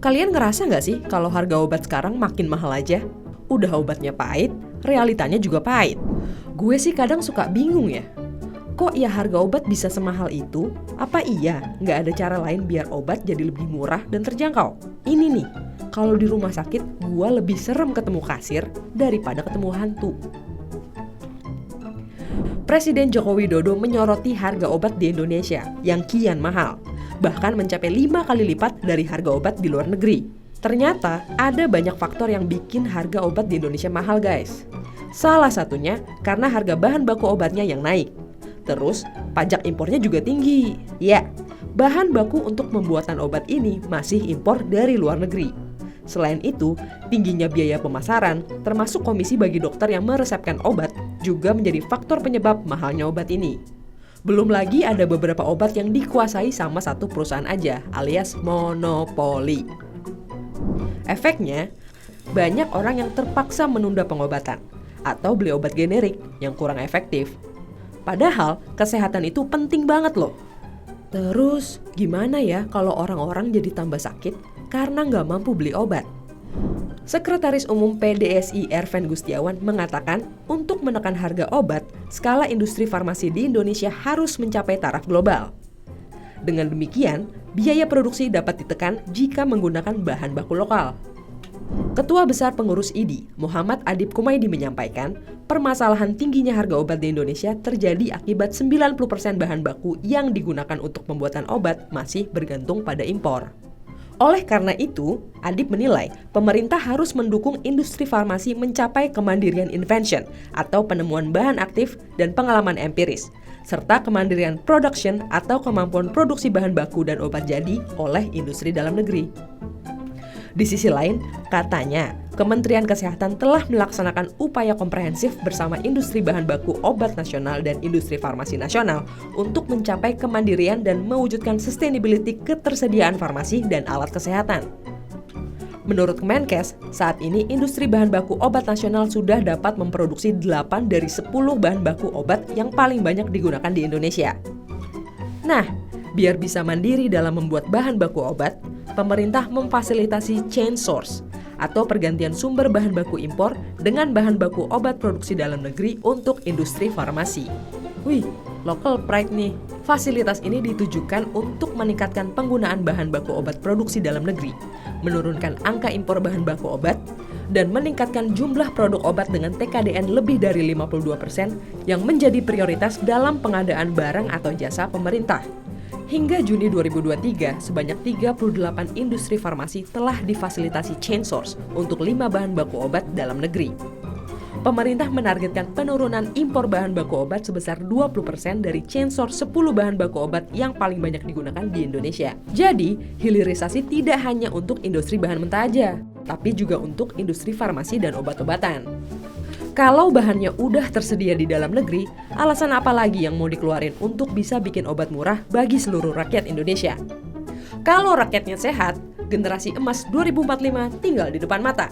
Kalian ngerasa nggak sih kalau harga obat sekarang makin mahal aja? Udah obatnya pahit, realitanya juga pahit. Gue sih kadang suka bingung ya. Kok ya harga obat bisa semahal itu? Apa iya nggak ada cara lain biar obat jadi lebih murah dan terjangkau? Ini nih, kalau di rumah sakit gue lebih serem ketemu kasir daripada ketemu hantu. Presiden Joko Widodo menyoroti harga obat di Indonesia yang kian mahal, bahkan mencapai 5 kali lipat dari harga obat di luar negeri. Ternyata ada banyak faktor yang bikin harga obat di Indonesia mahal guys. Salah satunya karena harga bahan baku obatnya yang naik. Terus pajak impornya juga tinggi. Ya, bahan baku untuk pembuatan obat ini masih impor dari luar negeri. Selain itu, tingginya biaya pemasaran, termasuk komisi bagi dokter yang meresepkan obat, juga menjadi faktor penyebab mahalnya obat ini. Belum lagi ada beberapa obat yang dikuasai sama satu perusahaan aja, alias monopoli. Efeknya, banyak orang yang terpaksa menunda pengobatan atau beli obat generik yang kurang efektif. Padahal, kesehatan itu penting banget loh. Terus, gimana ya kalau orang-orang jadi tambah sakit karena nggak mampu beli obat? Sekretaris Umum PDSI Erven Gustiawan mengatakan untuk menekan harga obat, skala industri farmasi di Indonesia harus mencapai taraf global. Dengan demikian, biaya produksi dapat ditekan jika menggunakan bahan baku lokal. Ketua Besar Pengurus IDI, Muhammad Adib Kumaydi menyampaikan, permasalahan tingginya harga obat di Indonesia terjadi akibat 90% bahan baku yang digunakan untuk pembuatan obat masih bergantung pada impor. Oleh karena itu, Adib menilai pemerintah harus mendukung industri farmasi mencapai kemandirian invention atau penemuan bahan aktif dan pengalaman empiris, serta kemandirian production atau kemampuan produksi bahan baku dan obat jadi oleh industri dalam negeri. Di sisi lain, katanya Kementerian Kesehatan telah melaksanakan upaya komprehensif bersama industri bahan baku obat nasional dan industri farmasi nasional untuk mencapai kemandirian dan mewujudkan sustainability ketersediaan farmasi dan alat kesehatan. Menurut Kemenkes, saat ini industri bahan baku obat nasional sudah dapat memproduksi 8 dari 10 bahan baku obat yang paling banyak digunakan di Indonesia. Nah, biar bisa mandiri dalam membuat bahan baku obat, pemerintah memfasilitasi chain source atau pergantian sumber bahan baku impor dengan bahan baku obat produksi dalam negeri untuk industri farmasi. Wih, local pride nih. Fasilitas ini ditujukan untuk meningkatkan penggunaan bahan baku obat produksi dalam negeri, menurunkan angka impor bahan baku obat, dan meningkatkan jumlah produk obat dengan TKDN lebih dari 52% yang menjadi prioritas dalam pengadaan barang atau jasa pemerintah. Hingga Juni 2023, sebanyak 38 industri farmasi telah difasilitasi chain source untuk 5 bahan baku obat dalam negeri. Pemerintah menargetkan penurunan impor bahan baku obat sebesar 20% dari chain source 10 bahan baku obat yang paling banyak digunakan di Indonesia. Jadi, hilirisasi tidak hanya untuk industri bahan mentah aja, tapi juga untuk industri farmasi dan obat-obatan. Kalau bahannya udah tersedia di dalam negeri, alasan apa lagi yang mau dikeluarin untuk bisa bikin obat murah bagi seluruh rakyat Indonesia? Kalau rakyatnya sehat, generasi emas 2045 tinggal di depan mata.